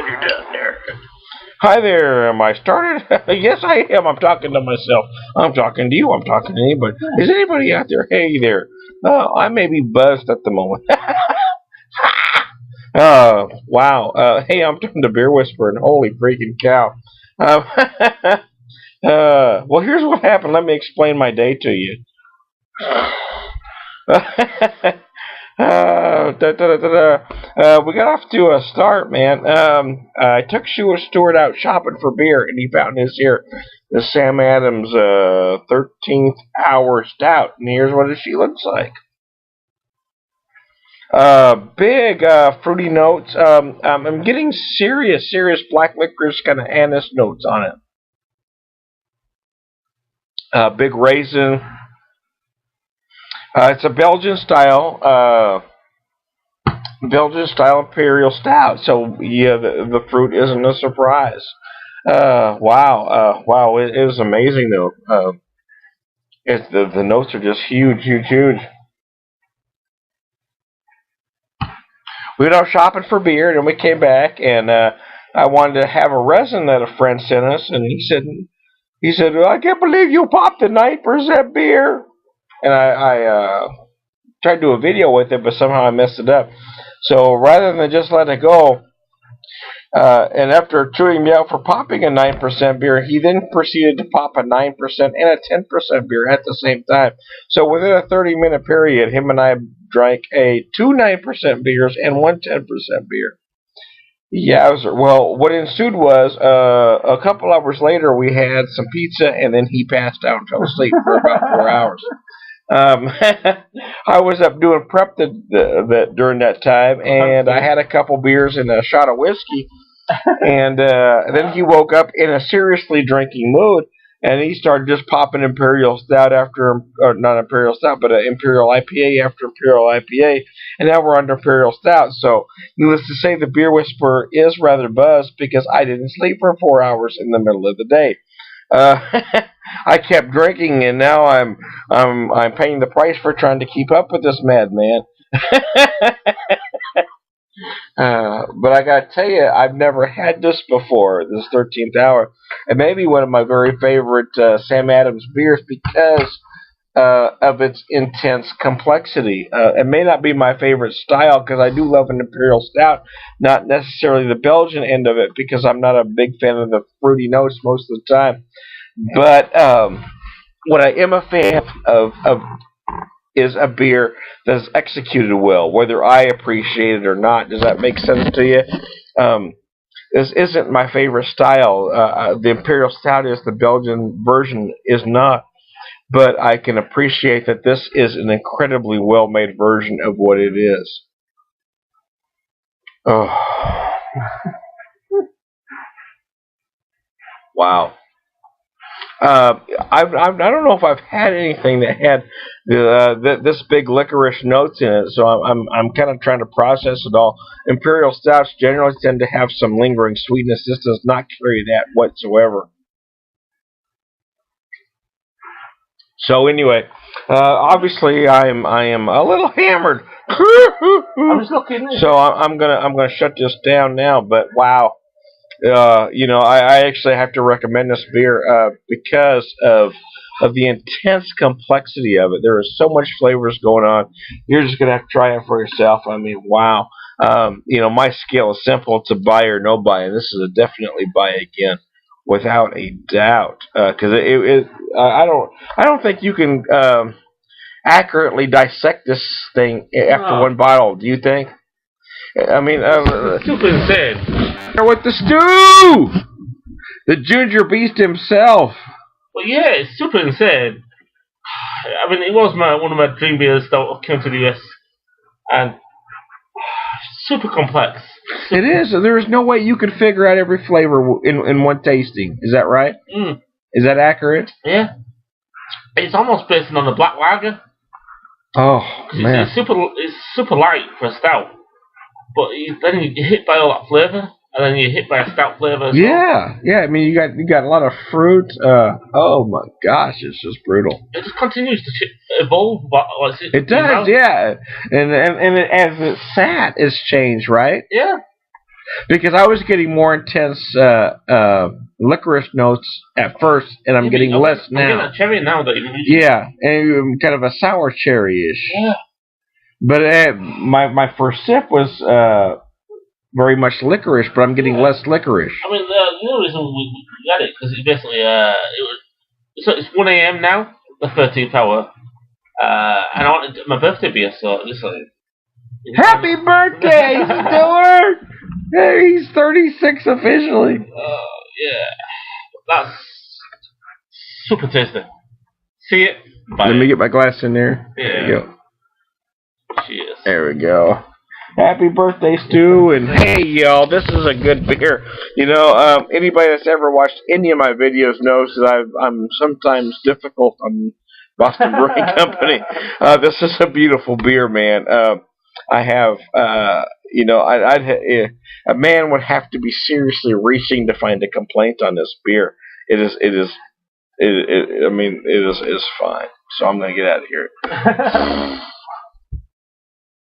you're done there. Hi there, am I started? Yes, I am. I'm talking to myself. I'm talking to you. I'm talking to anybody. Is anybody out there? Hey there. I may be buzzed at the moment. Wow. Hey, I'm talking to Beer Whisperer, and holy freaking cow. Uh, well, here's what happened. Let me explain my day to you. We got off to a start, man. I took Stewart out shopping for beer, and he found this here, the Sam Adams 13th Hour Stout, and here's what she looks like. Big fruity notes. I'm getting serious black licorice kind of anise notes on it. Big raisin. It's a Belgian style Imperial Stout. So yeah, the fruit isn't a surprise. Wow! It was amazing though. The notes are just huge. We went out shopping for beer, and we came back, and I wanted to have a resin that a friend sent us, and he said, well, I can't believe you popped the 9% beer, and I tried to do a video with it, but somehow I messed it up. So rather than just let it go, and after chewing me out for popping a 9% beer, he then proceeded to pop a 9% and a 10% beer at the same time. So within a 30-minute period, him and I drank two 9% beers and one 10% beer. Yeah, well, what ensued was a couple hours later, we had some pizza, and then he passed out and fell asleep for about 4 hours. I was up doing prep during that time, and I had a couple beers and a shot of whiskey, and then he woke up in a seriously drinking mood, and he started just popping Imperial Stout or not Imperial Stout, but Imperial IPA after Imperial IPA, and now we're under Imperial Stout. So, needless to say, the Beer Whisperer is rather buzzed because I didn't sleep for 4 hours in the middle of the day. I kept drinking, and now I'm paying the price for trying to keep up with this madman. But I gotta tell you, I've never had this before. This 13th Hour, and maybe one of my very favorite Sam Adams beers because of its intense complexity. It may not be my favorite style because I do love an Imperial Stout, not necessarily the Belgian end of it because I'm not a big fan of the fruity notes most of the time. But what I am a fan of is a beer that's executed well, whether I appreciate it or not. Does that make sense to you? This isn't my favorite style. The Imperial Stout is, the Belgian version is not. But I can appreciate that this is an incredibly well-made version of what it is. Oh. Wow. I don't know if I've had anything that had this big licorice notes in it, so I'm kind of trying to process it all. Imperial Stouts generally tend to have some lingering sweetness. This does not carry that whatsoever. So anyway, obviously I am a little hammered. I'm just looking. So I'm gonna shut this down now. But wow. I actually have to recommend this beer because of the intense complexity of it. There is so much flavors going on. You're just gonna have to try it for yourself. I mean, wow. My scale is simple. It's a buy or no buy, and this is a definitely buy again, without a doubt. Because I don't think you can accurately dissect this thing after one bottle. Do you think? I mean, super insane. With the stew, the Ginger Beast himself. Well, yeah, it's super insane. I mean, it was one of my dream beers that came to the US, and super complex. It is. There is no way you could figure out every flavor in one tasting. Is that right? Mm. Is that accurate? Yeah. It's almost based on the black lager. Oh man, it's super light for a stout, but then you get hit by all that flavor. And then you're hit by a stout flavor. Yeah. I mean, you got a lot of fruit. Oh my gosh, it's just brutal. It just continues to evolve. It does, yeah. And as it sat, it's changed, right? Yeah. Because I was getting more intense licorice notes at first, and I'm getting less now. I'm getting a cherry now that you mentioned. Yeah, and kind of a sour cherry-ish. Yeah. But my first sip was very much licorice, but I'm getting less licorice. I mean, the only reason we got it because it's basically it's 1 a.m. now, the 13th hour, and I wanted my birthday beer, so just like. Happy birthday, Stuart! Hey, he's 36 officially. Yeah, that's super tasty. See it? Let me get my glass in there. Yeah. There you go. Cheers. There we go. Happy birthday, Stu, and hey, y'all, this is a good beer. You know, anybody that's ever watched any of my videos knows that I'm sometimes difficult on Boston Brewing Company. This is a beautiful beer, man. I have, you know, a man would have to be seriously reaching to find a complaint on this beer. It is fine. So I'm going to get out of here.